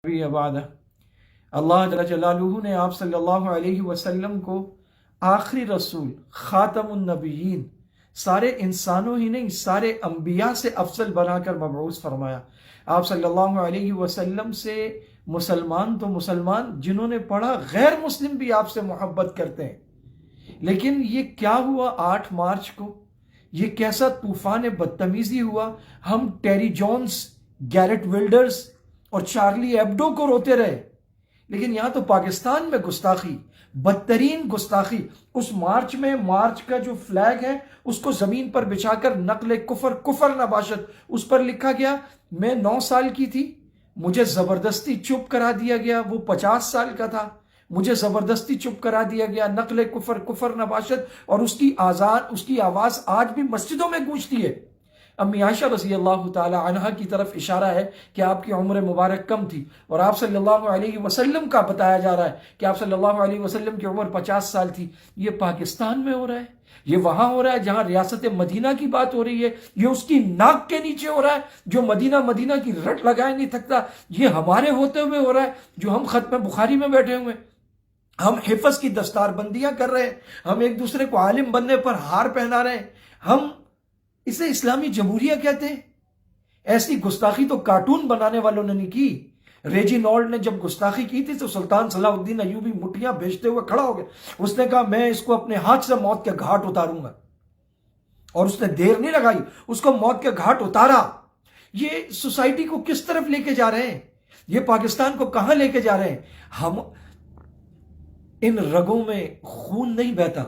بعد اللہ جل جلالہ نے آپ صلی اللہ علیہ وسلم کو آخری رسول، خاتم النبیین، سارے انسانوں ہی نہیں سارے انبیاء سے افضل بنا کر مبعوث فرمایا۔ آپ صلی اللہ علیہ وسلم سے مسلمان تو مسلمان، جنہوں نے پڑھا غیر مسلم بھی آپ سے محبت کرتے ہیں۔ لیکن یہ کیا ہوا 8 مارچ کو؟ یہ کیسا طوفان بدتمیزی ہوا؟ ہم ٹیری جونز، گیرٹ ولڈرز اور چارلی ایبڈو کو روتے رہے، لیکن یہاں تو پاکستان میں گستاخی، بدترین گستاخی۔ اس مارچ کا جو فلیگ ہے اس کو زمین پر بچھا کر نقل کفر نباشت، اس پر لکھا گیا میں 9 سال کی تھی، مجھے زبردستی چپ کرا دیا گیا، وہ 50 سال کا تھا، مجھے زبردستی چپ کرا دیا گیا، نقل کفر نباشت، اور اس کی آواز آج بھی مسجدوں میں گونجتی ہے۔ امی عائشہ رضی اللہ تعالی عنہا کی طرف اشارہ ہے کہ آپ کی عمر مبارک کم تھی، اور آپ صلی اللہ علیہ وسلم کا بتایا جا رہا ہے کہ آپ صلی اللہ علیہ وسلم کی عمر 50 سال تھی۔ یہ پاکستان میں ہو رہا ہے، یہ وہاں ہو رہا ہے جہاں ریاست مدینہ کی بات ہو رہی ہے، یہ اس کی ناک کے نیچے ہو رہا ہے، جو مدینہ کی رٹ لگائے نہیں تھکتا۔ یہ ہمارے ہوتے ہوئے ہو رہا ہے جو ہم ختم بخاری میں بیٹھے ہوئے ہیں، ہم حفظ کی دستار بندیاں کر رہے ہیں، ہم ایک دوسرے کو عالم بننے پر ہار پہنا رہے ہیں، ہم اسے اسلامی جمہوریہ کہتے ہیں۔ ایسی گستاخی تو کارٹون بنانے والوں نے نہیں کی۔ ریجی نالڈ نے جب گستاخی کی تھی تو سلطان صلاح الدین ایوبی مٹھیاں بھیجتے ہوئے کھڑا ہو گیا، اس نے کہا میں اس کو اپنے ہاتھ سے موت کے گھاٹ اتاروں گا، اور اس نے دیر نہیں لگائی، اس کو موت کے گھاٹ اتارا۔ یہ سوسائٹی کو کس طرف لے کے جا رہے ہیں؟ یہ پاکستان کو کہاں لے کے جا رہے ہیں؟ ہم ان رگوں میں خون نہیں بہتا،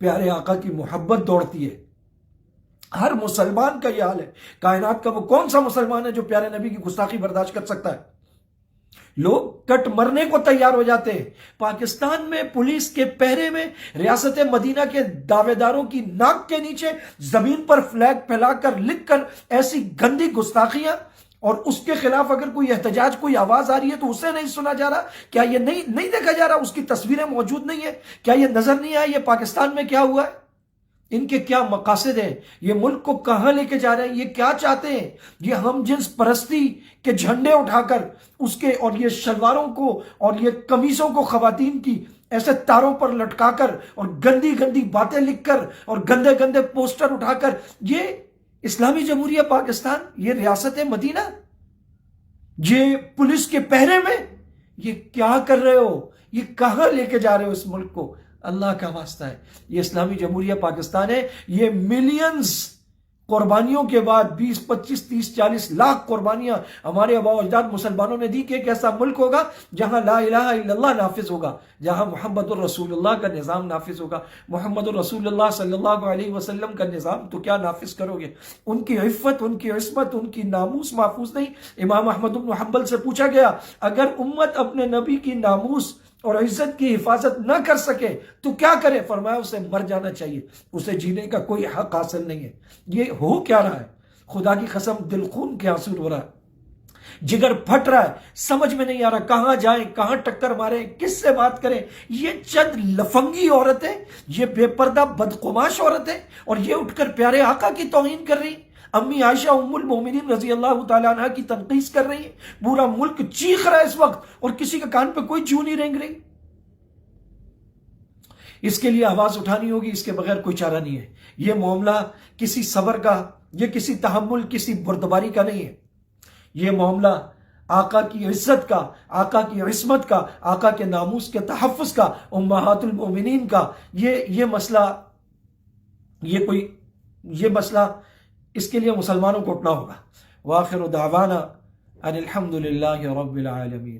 پیارے آقا کی محبت دوڑتی ہے۔ ہر مسلمان کا یہ حال ہے۔ کائنات کا وہ کون سا مسلمان ہے جو پیارے نبی کی گستاخی برداشت کر سکتا ہے؟ لوگ کٹ مرنے کو تیار ہو جاتے ہیں۔ پاکستان میں پولیس کے پہرے میں ریاست مدینہ کے دعوے داروں کی ناک کے نیچے زمین پر فلیگ پھیلا کر لکھ کر ایسی گندی گستاخیاں، اور اس کے خلاف اگر کوئی احتجاج، کوئی آواز آ رہی ہے تو اسے نہیں سنا جا رہا؟ کیا یہ نہیں دیکھا جا رہا؟ اس کی تصویریں موجود نہیں ہیں؟ کیا یہ نظر نہیں آیا یہ پاکستان میں کیا ہوا ہے؟ ان کے کیا مقاصد ہیں؟ یہ ملک کو کہاں لے کے جا رہے ہیں؟ یہ کیا چاہتے ہیں؟ یہ ہم جنس پرستی کے جھنڈے اٹھا کر اس کے، اور یہ شلواروں کو اور یہ قمیصوں کو خواتین کی ایسے تاروں پر لٹکا کر اور گندی گندی باتیں لکھ کر اور گندے گندے پوسٹر اٹھا کر، یہ اسلامی جمہوریہ پاکستان، یہ ریاست مدینہ، یہ پولیس کے پہرے میں، یہ کیا کر رہے ہو؟ یہ کہاں لے کے جا رہے ہو اس ملک کو؟ اللہ کا واسطہ ہے، یہ اسلامی جمہوریہ پاکستان ہے۔ یہ ملینز قربانیوں کے بعد 20 25 30 40 لاکھ قربانیاں ہمارے آباء و اجداد مسلمانوں نے دی کہ ایک ایسا ملک ہوگا جہاں لا الہ الا اللہ نافذ ہوگا، جہاں محمد الرسول اللہ کا نظام نافذ ہوگا۔ محمد الرسول اللہ صلی اللہ علیہ وسلم کا نظام تو کیا نافذ کرو گے؟ ان کی عفت، ان کی عصمت، ان کی ناموس محفوظ نہیں۔ امام احمد بن حنبل سے پوچھا گیا اگر امت اپنے نبی کی ناموس اور عزت کی حفاظت نہ کر سکے تو کیا کرے؟ فرمایا اسے مر جانا چاہیے، اسے جینے کا کوئی حق حاصل نہیں ہے۔ یہ ہو کیا رہا ہے؟ خدا کی قسم دل خون کے آنسو ہو رہا ہے، جگر پھٹ رہا ہے، سمجھ میں نہیں آ رہا کہاں جائیں، کہاں ٹکر ماریں، کس سے بات کریں۔ یہ چند لفنگی عورتیں، یہ بے پردہ بدقماش عورتیں، اور یہ اٹھ کر پیارے آقا کی توہین کر رہی، امی عائشہ ام المومنین رضی اللہ تعالیٰ عنہ کی تنقیص کر رہی ہے۔ پورا ملک چیخ رہا ہے اس وقت، اور کسی کے کان پہ کوئی جوں نہیں رینگ رہی۔ اس کے لیے آواز اٹھانی ہوگی، اس کے بغیر کوئی چارہ نہیں ہے۔ یہ معاملہ کسی صبر کا، یہ کسی تحمل، کسی بردباری کا نہیں ہے۔ یہ معاملہ آقا کی عزت کا، آقا کی عصمت کا، آقا کے ناموس کے تحفظ کا، امہات المومنین کا۔ یہ مسئلہ اس کے لیے مسلمانوں کو اٹھنا ہوگا۔ وآخر دعوانا ان الحمد للہ رب العالمین۔